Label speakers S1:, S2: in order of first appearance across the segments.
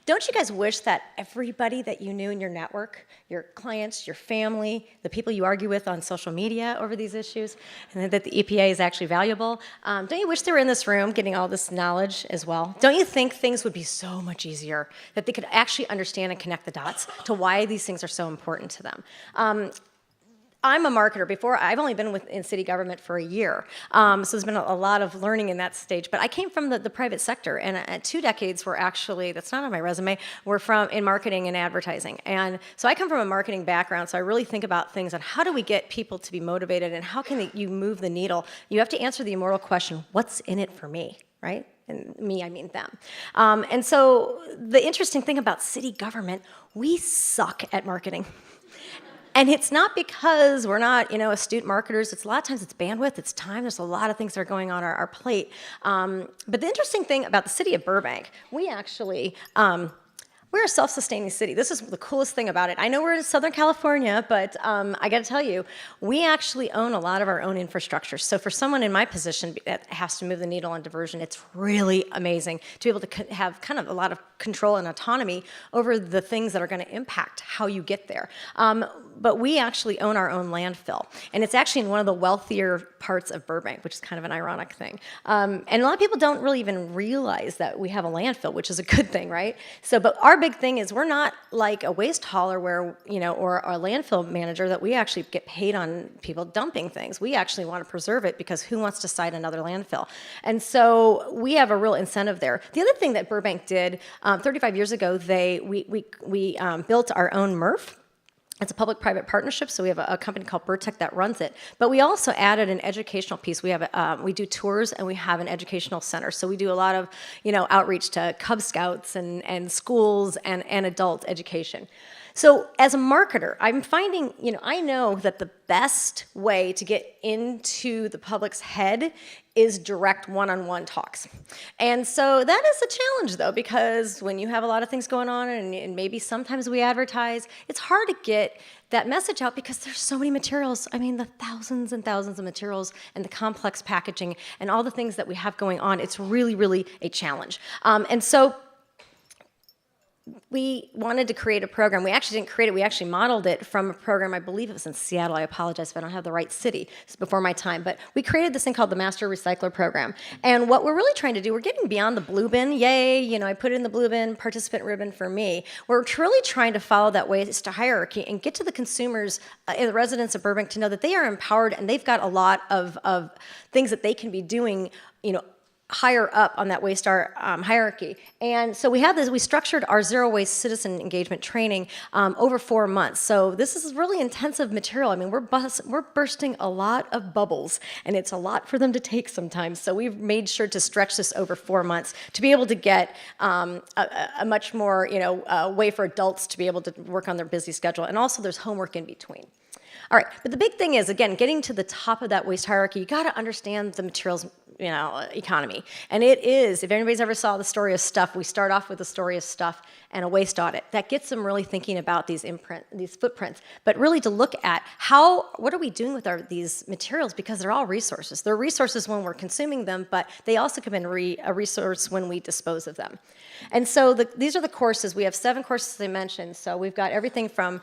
S1: Don't you guys wish that everybody that you knew in your network, your clients, your family, the people you argue with on social media over these issues, and that the EPA is actually valuable? Don't you wish they were in this room getting all this knowledge as well? Don't you think things would be so much easier, that they could actually understand and connect the dots to why these things are so important to them? I'm a marketer. I've only been in city government for a year, so there's been a lot of learning in that stage. But I came from the private sector, and 2 decades were actually, that's not on my resume, were in marketing and advertising. And so I come from a marketing background, so I really think about things on how do we get people to be motivated, and how can you move the needle? You have to answer the immortal question, what's in it for me, right? And me, I mean them. And so the interesting thing about city government, we suck at marketing. And it's not because we're not, astute marketers. It's a lot of times it's bandwidth, it's time. There's a lot of things that are going on our plate. But the interesting thing about the city of Burbank, we actually, we're a self-sustaining city. This is the coolest thing about it. I know we're in Southern California, but I got to tell you, we actually own a lot of our own infrastructure. So for someone in my position that has to move the needle on diversion, it's really amazing to be able to have kind of a lot of control and autonomy over the things that are going to impact how you get there. But we actually own our own landfill, and it's actually in one of the wealthier parts of Burbank, which is kind of an ironic thing. And a lot of people don't really even realize that we have a landfill, which is a good thing, right? So, but our big thing is we're not like a waste hauler where, or a landfill manager that we actually get paid on people dumping things. We actually want to preserve it because who wants to site another landfill? And so we have a real incentive there. The other thing that Burbank did, 35 years ago, we built our own MRF. It's a public-private partnership, so we have a company called Burtech that runs it. But we also added an educational piece. We do tours, and we have an educational center. So we do a lot of, outreach to Cub Scouts and schools and adult education. So as a marketer, I'm finding, I know that the best way to get into the public's head is direct one-on-one talks. And so that is a challenge, though, because when you have a lot of things going on and maybe sometimes we advertise, it's hard to get that message out because there's so many materials. I mean, the thousands and thousands of materials and the complex packaging and all the things that we have going on, it's really, really a challenge. And so we wanted to create a program. We actually didn't create it. We actually modeled it from a program, I believe it was in Seattle. I apologize if I don't have the right city. It's before my time. But we created this thing called the Master Recycler Program. And what we're really trying to do, we're getting beyond the blue bin. Yay, I put it in the blue bin, participant ribbon for me. We're truly trying to follow that waste hierarchy and get to the consumers, the residents of Burbank, to know that they are empowered and they've got a lot of things that they can be doing, higher up on that waste hierarchy. And so we structured our zero waste citizen engagement training over 4 months. So this is really intensive material. I mean, we're bursting a lot of bubbles, and it's a lot for them to take sometimes. So we've made sure to stretch this over 4 months to be able to get a much more, way for adults to be able to work on their busy schedule. And also there's homework in between. All right, but the big thing is, again, getting to the top of that waste hierarchy, you got to understand the materials, economy. And it is, if anybody's ever saw the story of stuff, we start off with the story of stuff and a waste audit. That gets them really thinking about these footprints, but really to look at what are we doing with these materials, because they're all resources. They're resources when we're consuming them, but they also come in a resource when we dispose of them. And so these are the courses. We have 7 courses, as I mentioned. So we've got everything from,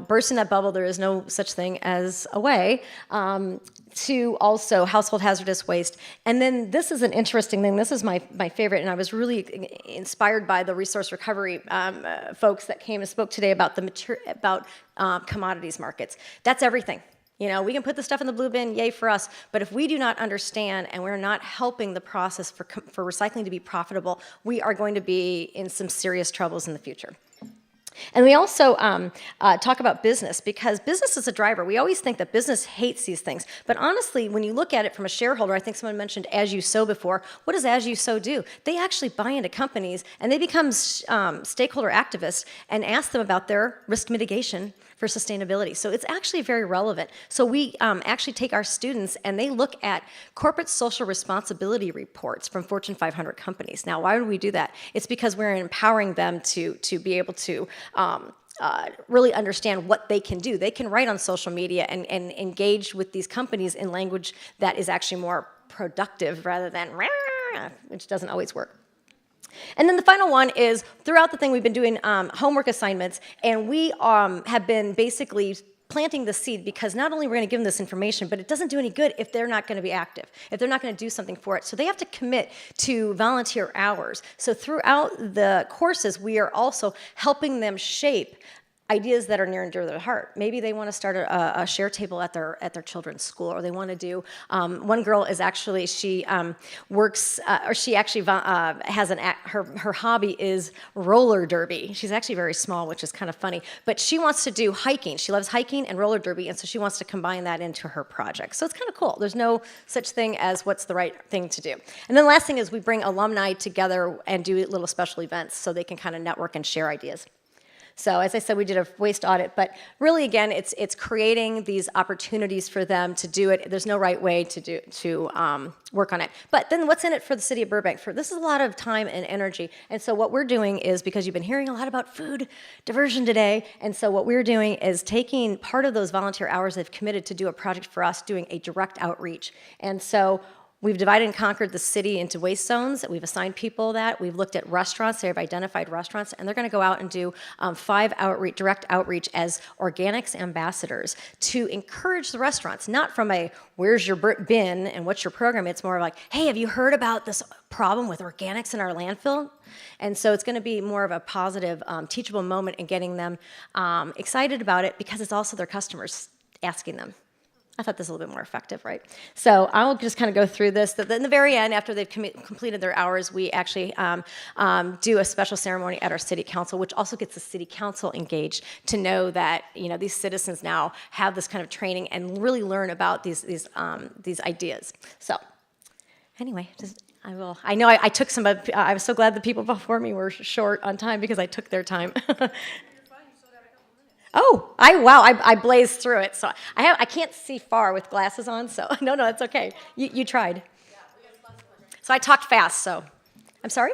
S1: bursting that bubble, there is no such thing as a way, to also household hazardous waste. And then this is an interesting thing. This is my favorite, and I was really inspired by the resource recovery folks that came and spoke today about commodities markets. That's everything. We can put the stuff in the blue bin, yay for us, but if we do not understand and we're not helping the process for recycling to be profitable, we are going to be in some serious troubles in the future. And we also talk about business, because business is a driver. We always think that business hates these things. But honestly, when you look at it from a shareholder, I think someone mentioned as you sow before. What does as you sow do? They actually buy into companies, and they become stakeholder activists and ask them about their risk mitigation for sustainability. So it's actually very relevant. So we actually take our students and they look at corporate social responsibility reports from Fortune 500 companies. Now, why would we do that? It's because we're empowering them to be able to really understand what they can do. They can write on social media and engage with these companies in language that is actually more productive rather than, which doesn't always work. And then the final one is, throughout the thing, we've been doing homework assignments, and we have been basically planting the seed, because not only we're going to give them this information, but it doesn't do any good if they're not going to be active, if they're not going to do something for it. So they have to commit to volunteer hours. So throughout the courses, we are also helping them shape ideas that are near and dear to their heart. Maybe they want to start a share table at their children's school, or they want to do. One girl is actually, she works, or she actually has her hobby is roller derby. She's actually very small, which is kind of funny, but she wants to do hiking. She loves hiking and roller derby, and so she wants to combine that into her project. So it's kind of cool. There's no such thing as what's the right thing to do. And then the last thing is we bring alumni together and do little special events so they can kind of network and share ideas. So as I said, we did a waste audit, but really, again, it's creating these opportunities for them to do it. There's no right way to work on it. But then what's in it for the City of Burbank? This is a lot of time and energy. And so what we're doing is, because you've been hearing a lot about food diversion today, and so what we're doing is taking part of those volunteer hours they've committed to do a project for us, doing a direct outreach. And so we've divided and conquered the city into waste zones. We've assigned people that. We've looked at restaurants. They've identified restaurants, and they're going to go out and do 5 direct outreach as organics ambassadors to encourage the restaurants, not from a where's your bin and what's your program. It's more like, hey, have you heard about this problem with organics in our landfill? And so it's going to be more of a positive, teachable moment in getting them excited about it, because it's also their customers asking them. I thought this was a little bit more effective, right? So I'll just kind of go through this. Then in the very end, after they've completed their hours, we actually do a special ceremony at our city council, which also gets the city council engaged to know that these citizens now have this kind of training and really learn about these ideas. So anyway, I know I took some. I was so glad the people before me were short on time because I took their time. Oh, I blazed through it. So I can't see far with glasses on, so no, that's okay. You tried. So I talked fast, so. I'm sorry?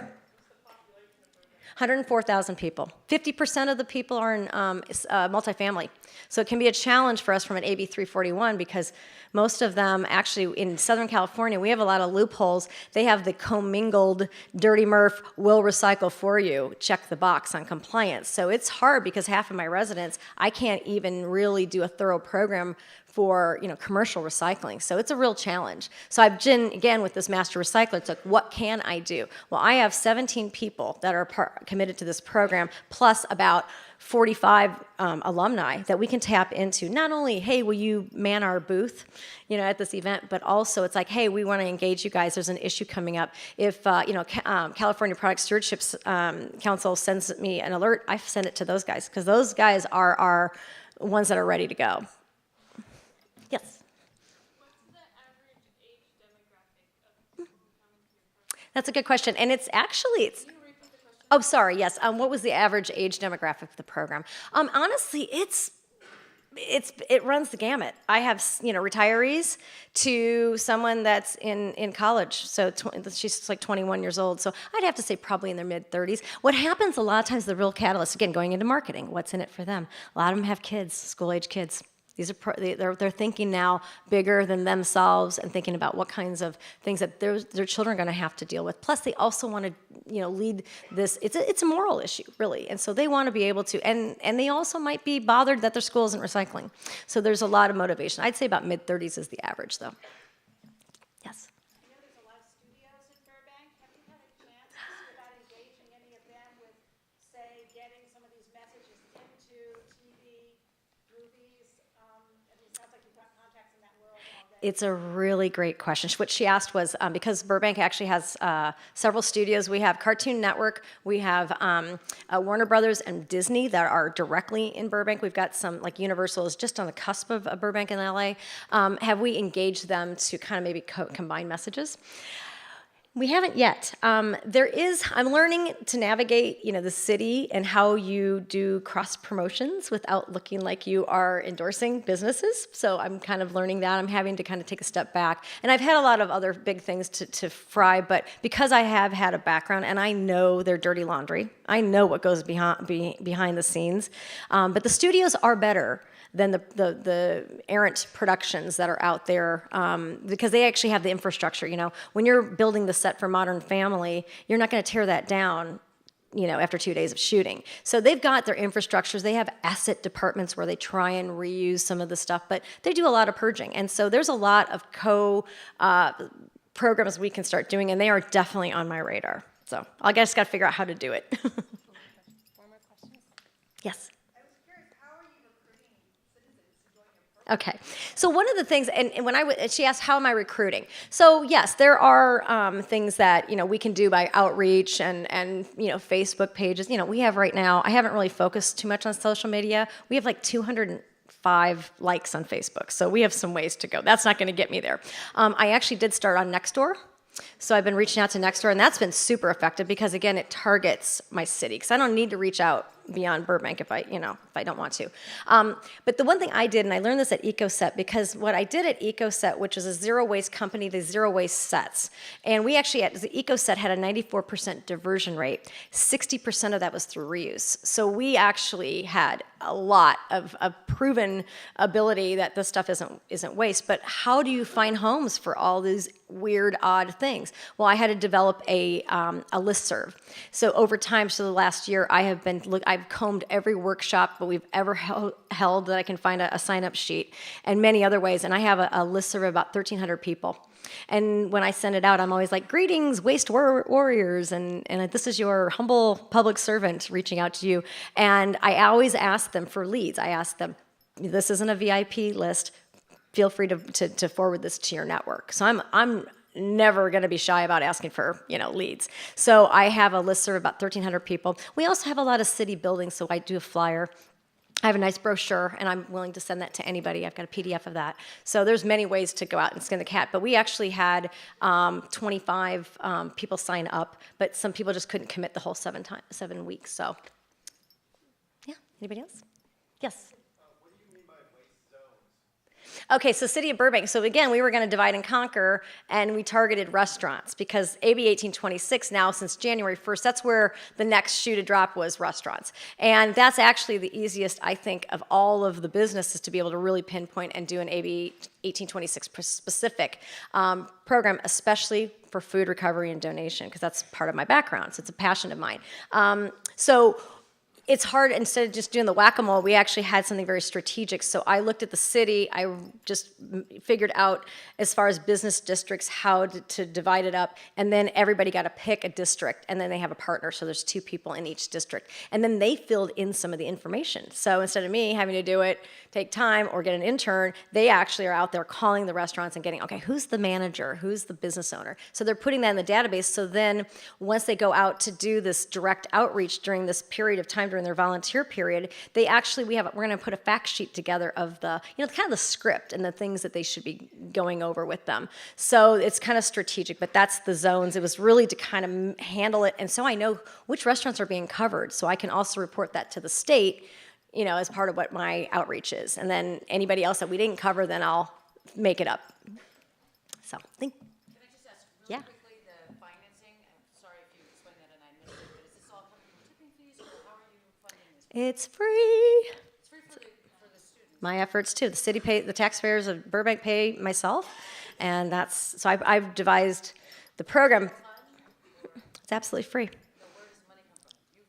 S1: 104,000 people. 50% of the people are in multifamily. So it can be a challenge for us from an AB 341, because most of them actually in Southern California, we have a lot of loopholes. They have the commingled dirty MRF will recycle for you, check the box on compliance. So it's hard, because half of my residents, I can't even really do a thorough program for commercial recycling. So it's a real challenge. So I've been, again, with this master recycler, it's like, what can I do? Well, I have 17 people that are committed to this program, plus about 45 alumni that we can tap into. Not only, hey, will you man our booth, at this event, but also it's like, hey, we want to engage you guys. There's an issue coming up. If California Product Stewardship Council sends me an alert, I send it to those guys, because those guys are our ones that are ready to go. Yes.
S2: What's the average age demographic of people coming to your program?
S1: That's a good question, and it's.
S2: Can you repeat the question?
S1: Oh, sorry. Yes. What was the average age demographic of the program? Honestly, it runs the gamut. I have retirees to someone that's in college. So she's like 21 years old. So I'd have to say probably in their mid-30s. What happens a lot of times, the real catalyst, again, going into marketing, what's in it for them? A lot of them have kids, school-age kids. These are they're thinking now bigger than themselves and thinking about what kinds of things that their children are going to have to deal with. Plus, they also want to lead this. It's a moral issue, really, and so they want to be able to. And they also might be bothered that their school isn't recycling. So there's a lot of motivation. I'd say about mid-30s is the average, though. Yes.
S2: I know there's a lot of studios in Burbank. Have you had a chance to see about engaging any of them with, say, getting some of these messages into TV, movies? It sounds like you've got contacts in that world already.
S1: It's a really great question. What she asked was, because Burbank actually has several studios. We have Cartoon Network, we have Warner Brothers and Disney that are directly in Burbank. We've got some, like Universal is just on the cusp of Burbank and LA. Have we engaged them to kind of maybe combine messages? We haven't yet. I'm learning to navigate, the city and how you do cross promotions without looking like you are endorsing businesses. So I'm kind of learning that. I'm having to kind of take a step back. And I've had a lot of other big things to fry, but because I have had a background and I know their dirty laundry, I know what goes behind the scenes. But the studios are better than the errant productions that are out there, because they actually have the infrastructure. When you're building the set for Modern Family, you're not going to tear that down, after 2 days of shooting. So they've got their infrastructures. They have asset departments where they try and reuse some of the stuff, but they do a lot of purging. And so there's a lot of programs we can start doing, and they are definitely on my radar. So I just got to figure out how to do it.
S2: More questions?
S1: Yes.
S2: I was curious, how are you recruiting citizens to join your program?
S1: Okay, so one of the things, and when she asked, how am I recruiting? So yes, there are things that we can do by outreach and Facebook pages. We have right now. I haven't really focused too much on social media. We have like 205 likes on Facebook, so we have some ways to go. That's not going to get me there. I actually did start on Nextdoor. So I've been reaching out to Nextdoor, and that's been super effective because, again, it targets my city, because I don't need to reach out beyond Burbank if I don't want to. But the one thing I did, and I learned this at EcoSet, because what I did at EcoSet, which is a zero-waste company, the zero-waste sets, and we actually, at the EcoSet, had a 94% diversion rate. 60% of that was through reuse. So we actually had a lot of proven ability that this stuff isn't waste. But how do you find homes for all these weird, odd things? Well, I had to develop a listserv. So over time, so the last year, I've combed every workshop that we've ever held that I can find a sign-up sheet, and many other ways. And I have a listserv of about 1,300 people. And when I send it out, I'm always like, greetings, waste warriors, and this is your humble public servant reaching out to you. And I always ask them for leads. I ask them, this isn't a VIP list. Feel free to forward this to your network. So I'm never going to be shy about asking for leads. So I have a listserv of about 1,300 people. We also have a lot of city buildings, so I do a flyer. I have a nice brochure, and I'm willing to send that to anybody. I've got a PDF of that. So there's many ways to go out and skin the cat. But we actually had 25 people sign up, but some people just couldn't commit the whole 7 weeks. So, yeah. Anybody else? Yes.
S3: What do you mean by waste zones?
S1: Okay, so City of Burbank. So again, we were going to divide and conquer, and we targeted restaurants because AB 1826 now, since January 1st, that's where the next shoe to drop was restaurants. And that's actually the easiest, I think, of all of the businesses to be able to really pinpoint and do an AB 1826 specific program, especially for food recovery and donation, because that's part of my background. So it's a passion of mine. So it's hard, instead of just doing the whack-a-mole, we actually had something very strategic. So I looked at the city, I just figured out, as far as business districts, how to divide it up, and then everybody got to pick a district, and then they have a partner, so there's 2 people in each district. And then they filled in some of the information. So instead of me having to do it, take time, or get an intern, they actually are out there calling the restaurants and getting, okay, who's the manager, who's the business owner? So they're putting that in the database, so then once they go out to do this direct outreach during this period of time, during their volunteer period, they actually, we're going to put a fact sheet together of the, kind of the script and the things that they should be going over with them. So it's kind of strategic, but that's the zones. It was really to kind of handle it, and so I know which restaurants are being covered, so I can also report that to the state, as part of what my outreach is. And then anybody else that we didn't cover, then I'll make it up. So,
S4: Can I just ask
S1: Yeah.
S4: really quickly, the financing, I'm sorry if you explained that and I missed it, but is this all coming from tipping fees, or how are you funding this?
S1: it's free.
S4: It's free for the students.
S1: My efforts too. The city the taxpayers of Burbank pay myself, and so I've devised the program. It's absolutely free.
S4: So where does the money come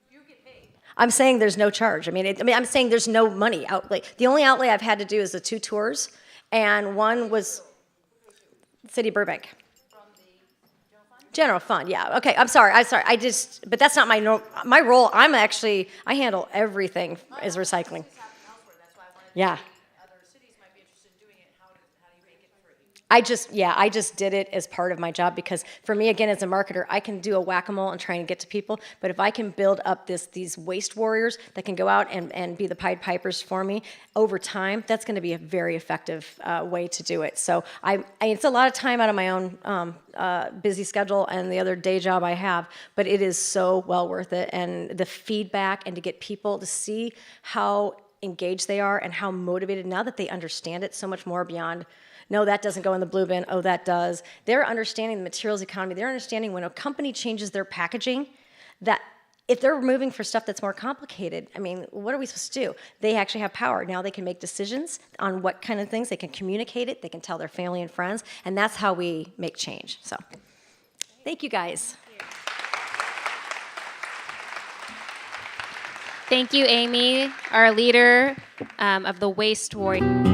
S4: from? You get paid.
S1: I'm saying there's no charge. I'm saying there's no money outlay. The only outlay I've had to do is the 2 tours, and one was City of Burbank.
S4: From the
S1: General
S4: general fund?
S1: fund, yeah. Okay, I'm sorry. But that's not my role. I handle everything as recycling.
S4: This happens elsewhere, that's why I wanted to
S1: Yeah.
S4: see other cities might be interested in doing it. How do you make it free?
S1: I just did it as part of my job, because for me, again, as a marketer, I can do a whack-a-mole and try and get to people, but if I can build up these waste warriors that can go out and be the Pied Pipers for me over time, that's going to be a very effective way to do it. So it's a lot of time out of my own busy schedule and the other day job I have, but it is so well worth it, and the feedback, and to get people to see how engaged they are and how motivated, now that they understand it so much more beyond, no, that doesn't go in the blue bin, oh, that does. They're understanding the materials economy. They're understanding when a company changes their packaging, that if they're moving for stuff that's more complicated, what are we supposed to do? They actually have power. Now they can make decisions on what kind of things. They can communicate it. They can tell their family and friends, and that's how we make change. So, Thank you, guys.
S5: Thank you, Amy, our leader of the Waste Warrior.